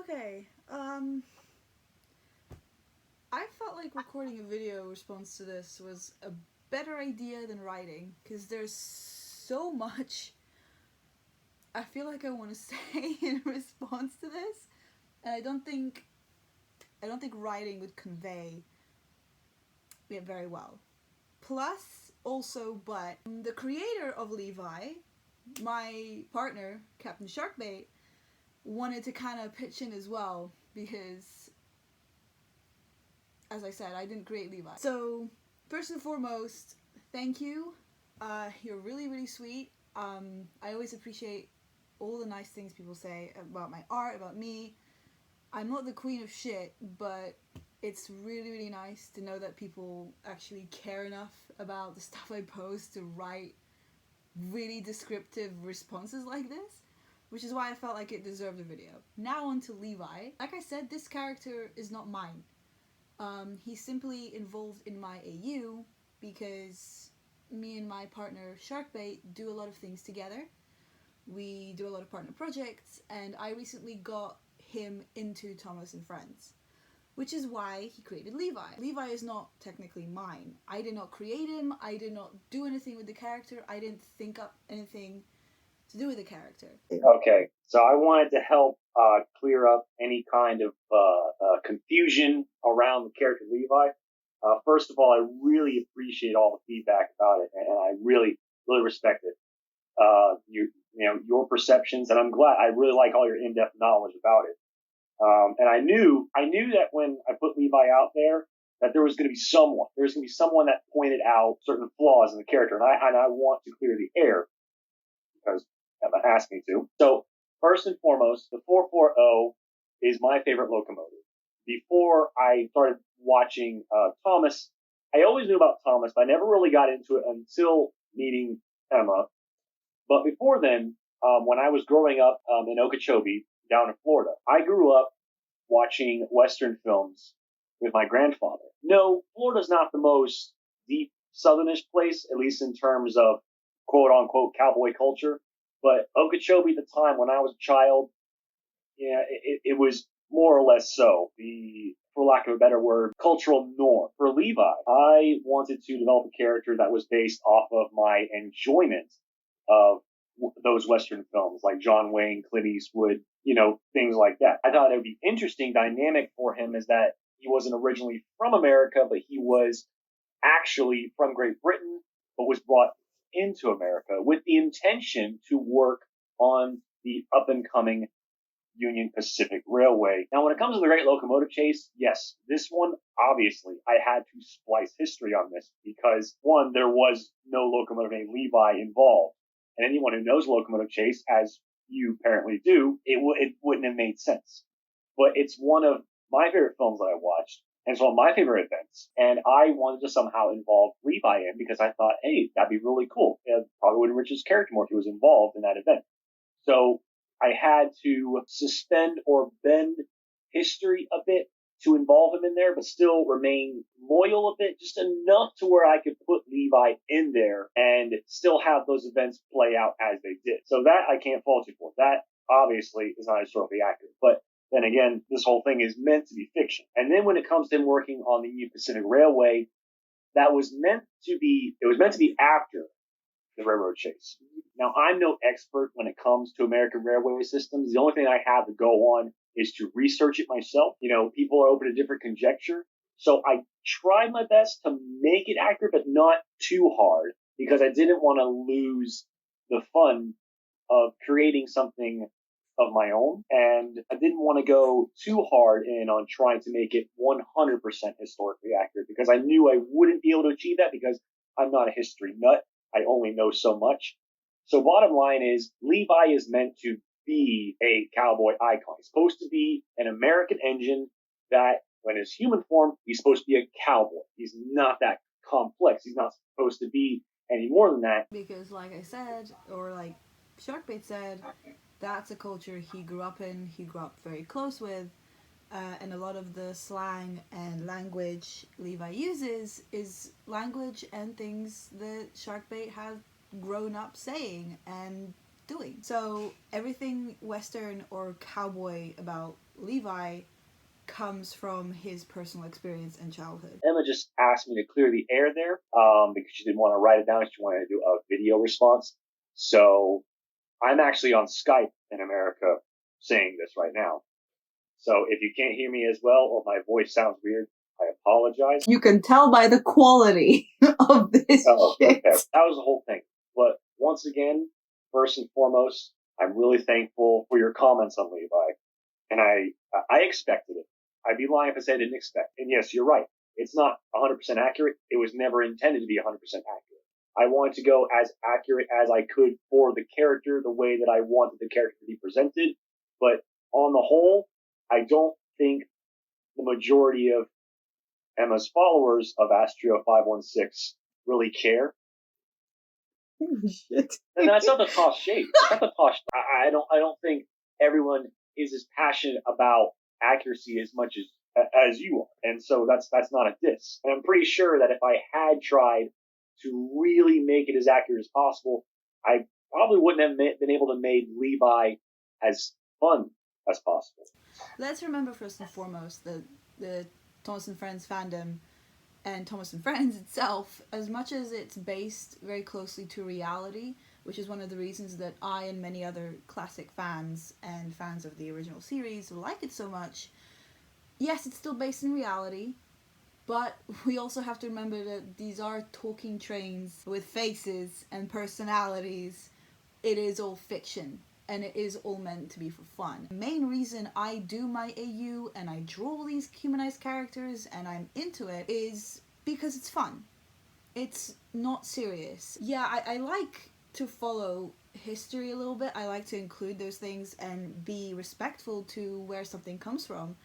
Okay, I felt like recording a video response to this was a better idea than writing, because there's so much I feel like I want to say in response to this, and I don't think writing would convey it very well. Plus, also, but the creator of Levi, my partner, Captain Sharkbait, wanted to kind of pitch in as well because, as I said, I didn't create Levi. So, first and foremost, thank you. You're really, really sweet. I always appreciate all the nice things people say about my art, about me. I'm not the queen of shit, but it's really, really nice to know that people actually care enough about the stuff I post to write really descriptive responses like this, which is why I felt like it deserved a video. Now on to Levi. Like I said, this character is not mine. He's simply involved in my AU because me and my partner Sharkbait do a lot of things together. We do a lot of partner projects, and I recently got him into Thomas and Friends, which is why he created Levi. Levi is not technically mine. I did not create him, I did not do anything with the character, I didn't think up anything to do with the character. Okay, so I wanted to help clear up any kind of confusion around the character Levi. First of all, I really appreciate all the feedback about it, and I really, really respect it. Your perceptions, and I'm glad. I really like all your in-depth knowledge about it. And I knew that when I put Levi out there, that there was going to be someone. There's going to be someone that pointed out certain flaws in the character, and I want to clear the air because Emma asked me to. So first and foremost, the 440 is my favorite locomotive. Before I started watching Thomas, I always knew about Thomas, but I never really got into it until meeting Emma. But before then, when I was growing up in Okeechobee, down in Florida, I grew up watching Western films with my grandfather. No, Florida's not the most deep southernish place, at least in terms of quote unquote cowboy culture. But Okeechobee at the time when I was a child, yeah, it was more or less so. For lack of a better word, cultural norm. For Levi, I wanted to develop a character that was based off of my enjoyment of those Western films like John Wayne, Clint Eastwood, things like that. I thought it would be interesting dynamic for him is that he wasn't originally from America, but he was actually from Great Britain, but was brought into America with the intention to work on the up and coming Union Pacific Railway. Now, when it comes to the Great Locomotive Chase, yes, this one, obviously, I had to splice history on this because, one, there was no locomotive named Levi involved. And anyone who knows Locomotive Chase, as you apparently do, it wouldn't have made sense. But it's one of my favorite films that I watched, and it's one of my favorite events. And I wanted to somehow involve Levi in because I thought, hey, that'd be really cool. It probably would enrich his character more if he was involved in that event. So I had to suspend or bend history a bit to involve him in there, but still remain loyal a bit, just enough to where I could put Levi in there and still have those events play out as they did. So that I can't fault you for. That obviously is not historically accurate. But then again, this whole thing is meant to be fiction. And then when it comes to him working on the Union Pacific Railway, it was meant to be after the railroad chase. Now, I'm no expert when it comes to American railway systems. The only thing I have to go on is to research it myself. People are open to different conjecture. So I tried my best to make it accurate, but not too hard because I didn't want to lose the fun of creating something of my own. And I didn't want to go too hard in on trying to make it 100% historically accurate because I knew I wouldn't be able to achieve that because I'm not a history nut. I only know so much. So bottom line is Levi is meant to be a cowboy icon. He's supposed to be an American engine that when his human form, he's supposed to be a cowboy. He's not that complex. He's not supposed to be any more than that. Because, like I said, or like Sharkbait said, that's a culture he grew up in, he grew up very close with, and a lot of the slang and language Levi uses is language and things that Sharkbait has grown up saying, and doing. So everything Western or cowboy about Levi comes from his personal experience and childhood. Emma just asked me to clear the air there because she didn't want to write it down. She wanted to do a video response. So I'm actually on Skype in America saying this right now. So if you can't hear me as well or my voice sounds weird, I apologize. You can tell by the quality of this shit. Okay. That was the whole thing. But once again, first and foremost, I'm really thankful for your comments on Levi. And I expected it. I'd be lying if I said I didn't expect. And yes, you're right. It's not 100% accurate. It was never intended to be 100% accurate. I wanted to go as accurate as I could for the character, the way that I wanted the character to be presented. But on the whole, I don't think the majority of Emma's followers of Astrio516 really care. Shit. And that's not the toss shade. That's not the toss. I don't think everyone is as passionate about accuracy as much as you are. And so that's not a diss. And I'm pretty sure that if I had tried to really make it as accurate as possible, I probably wouldn't have been able to make Levi as fun as possible. Let's remember first and foremost that the Thomas and Friends fandom and Thomas and Friends itself, as much as it's based very closely to reality, which is one of the reasons that I and many other classic fans and fans of the original series like it so much, yes, it's still based in reality, but we also have to remember that these are talking trains with faces and personalities. It is all fiction, and it is all meant to be for fun. The main reason I do my AU and I draw these humanized characters and I'm into it is because it's fun. It's not serious. Yeah, I like to follow history a little bit. I like to include those things and be respectful to where something comes from.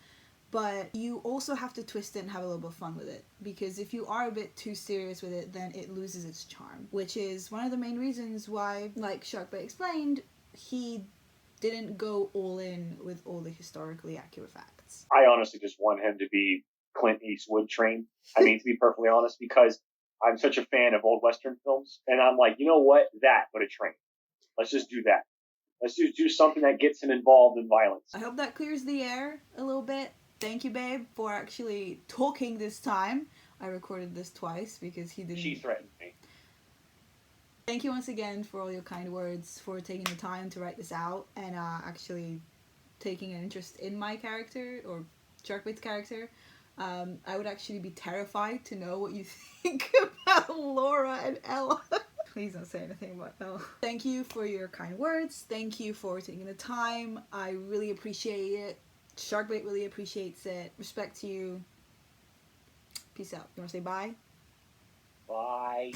But you also have to twist it and have a little bit of fun with it. Because if you are a bit too serious with it, then it loses its charm. Which is one of the main reasons why, like Sharkbait explained, he didn't go all in with all the historically accurate facts. I honestly just want him to be Clint Eastwood trained. I mean, to be perfectly honest, because I'm such a fan of old Western films. And I'm like, you know what? That, but a train. Let's just do that. Let's just do something that gets him involved in violence. I hope that clears the air a little bit. Thank you, babe, for actually talking this time. I recorded this twice because he didn't... She threatened me. Thank you once again for all your kind words, for taking the time to write this out, and actually taking an interest in my character, or Sharkbait's character. I would actually be terrified to know what you think about Laura and Ella. Please don't say anything about Ella. Thank you for your kind words. Thank you for taking the time. I really appreciate it. Sharkbait really appreciates it. Respect to you. Peace out. You want to say bye? Bye.